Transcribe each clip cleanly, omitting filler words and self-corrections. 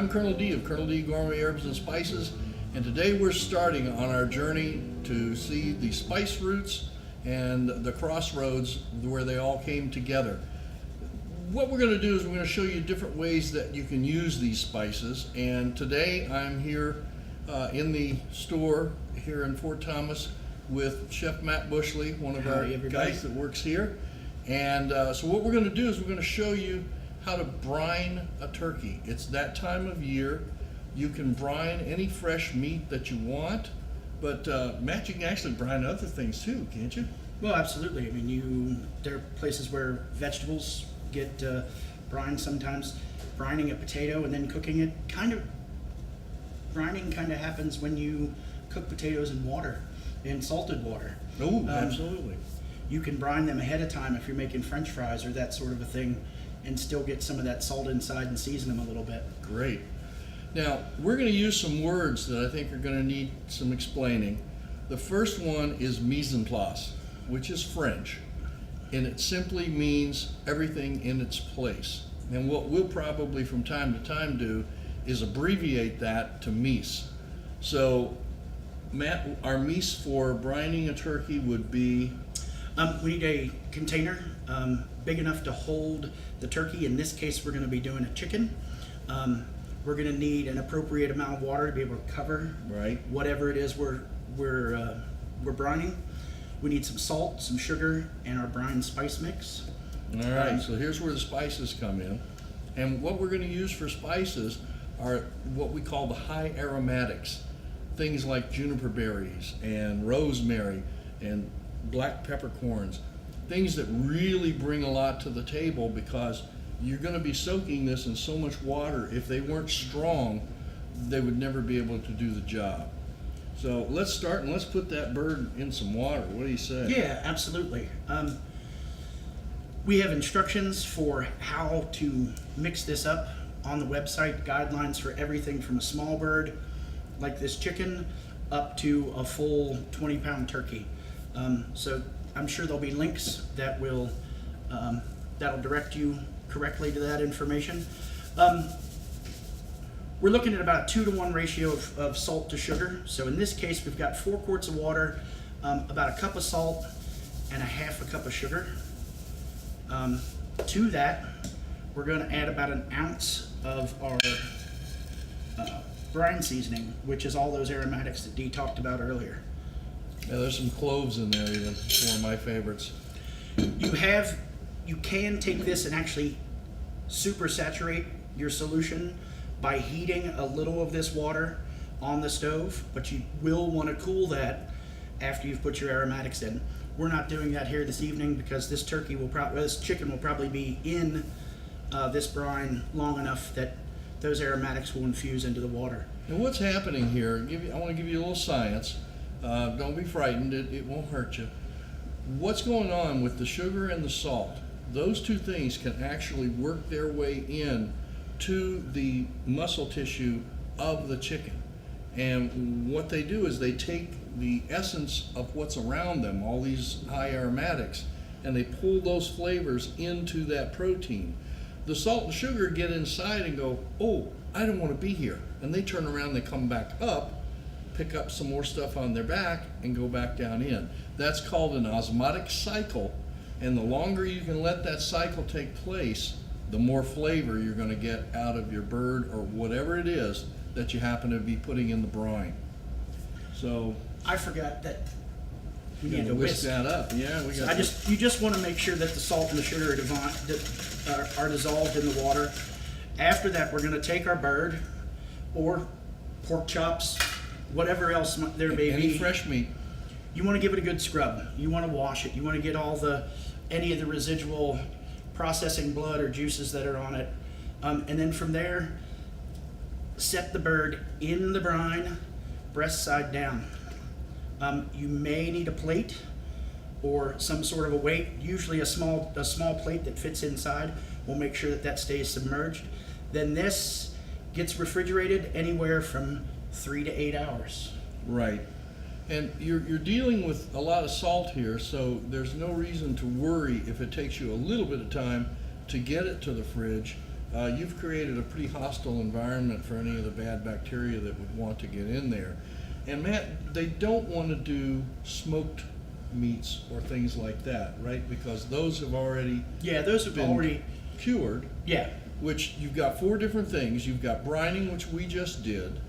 I'm Colonel D of Colonel D Gourmet Herbs and Spices, and today we're starting on our journey to see the spice roots and the crossroads where they all came together. What we're going to do is we're going to show you different ways that you can use these spices, and today I'm here in the store here in Fort Thomas with Chef Matt Buschle, one of our guys that works here. And so what we're going to do is we're going to show you how to brine a turkey. It's that time of year. You can brine any fresh meat that you want, but Matt, you can actually brine other things too, can't you? Well, absolutely. I mean, there are places where vegetables get brined sometimes. Brining a potato and then cooking it, brining kind of happens when you cook potatoes in water, in salted water. Oh, absolutely. You can brine them ahead of time if you're making French fries or that sort of a thing, and still get some of that salt inside and season them a little bit. Great. Now, we're going to use some words that I think are going to need some explaining. The first one is mise en place, which is French, and it simply means everything in its place. And what we'll probably from time to time do is abbreviate that to mise. So, Matt, our mise for brining a turkey would be? We need a container big enough to hold the turkey. In this case, we're going to be doing a chicken. We're going to need an appropriate amount of water to be able to cover whatever it is we're brining. We need some salt, some sugar, and our brine spice mix. All right, so here's where the spices come in. And what we're going to use for spices are what we call the high aromatics. Things like juniper berries and rosemary and black peppercorns. Things that really bring a lot to the table, because you're going to be soaking this in so much water. If they weren't strong, they would never be able to do the job. So let's start and let's put that bird in some water. What do you say? Yeah, absolutely. We have instructions for how to mix this up on the website, guidelines for everything from a small bird like this chicken up to a full 20-pound turkey. So I'm sure there'll be links that will that'll direct you correctly to that information. We're looking at about a 2-to-1 ratio of salt to sugar. So in this case, we've got 4 quarts of water, about a cup of salt, and a half a cup of sugar. To that, we're going to add about an ounce of our brine seasoning, which is all those aromatics that Dee talked about earlier. Yeah, there's some cloves in there even, one of my favorites. You can take this and actually super saturate your solution by heating a little of this water on the stove, but you will want to cool that after you've put your aromatics in. We're not doing that here this evening because this chicken will probably be in this brine long enough that those aromatics will infuse into the water. And what's happening here, I want to give you a little science. Don't be frightened, it won't hurt you. What's going on with the sugar and the salt? Those two things can actually work their way in to the muscle tissue of the chicken. And what they do is they take the essence of what's around them, all these high aromatics, and they pull those flavors into that protein. The salt and sugar get inside and go, oh, I don't want to be here. And they turn around, they come back up, pick up some more stuff on their back, and go back down in. That's called an osmotic cycle, and the longer you can let that cycle take place, the more flavor you're going to get out of your bird or whatever it is that you happen to be putting in the brine. So I forgot that we need to whisk that up. Yeah, we got. You just want to make sure that the salt and the sugar are dissolved in the water. After that, we're going to take our bird or pork chops, whatever else there may be. Any fresh meat. You want to give it a good scrub. You want to wash it. You want to get any of the residual processing blood or juices that are on it. And then from there, set the bird in the brine, breast side down. You may need a plate or some sort of a weight. Usually a small plate that fits inside will make sure that stays submerged. Then this gets refrigerated anywhere from 3 to 8 hours. Right. And you're dealing with a lot of salt here, so there's no reason to worry if it takes you a little bit of time to get it to the fridge. you've created a pretty hostile environment for any of the bad bacteria that would want to get in there. And Matt, they don't want to do smoked meats or things like that, right? Because those have already Yeah, those have been already, cured, yeah, which you've got 4 different things. You've got brining, which we just did.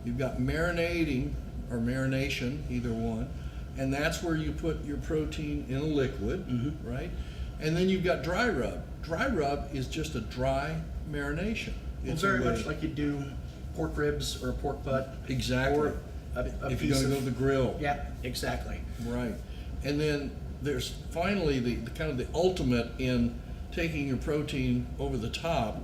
You've got marinating or marination, either one. And that's where you put your protein in a liquid, right? And then you've got dry rub. Dry rub is just a dry marination. well, It's very a way- much like you do pork ribs or a pork butt. Exactly. Or a If you're piece gonna go of, to the grill. yeah, exactly. Right. And then there's finally the kind of the ultimate in taking your protein over the top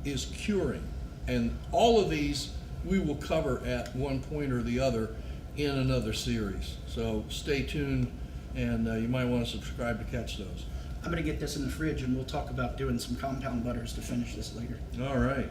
is curing. And all of these we will cover at one point or the other in another series. So stay tuned, and you might want to subscribe to catch those. I'm gonna get this in the fridge and we'll talk about doing some compound butters to finish this later. All right.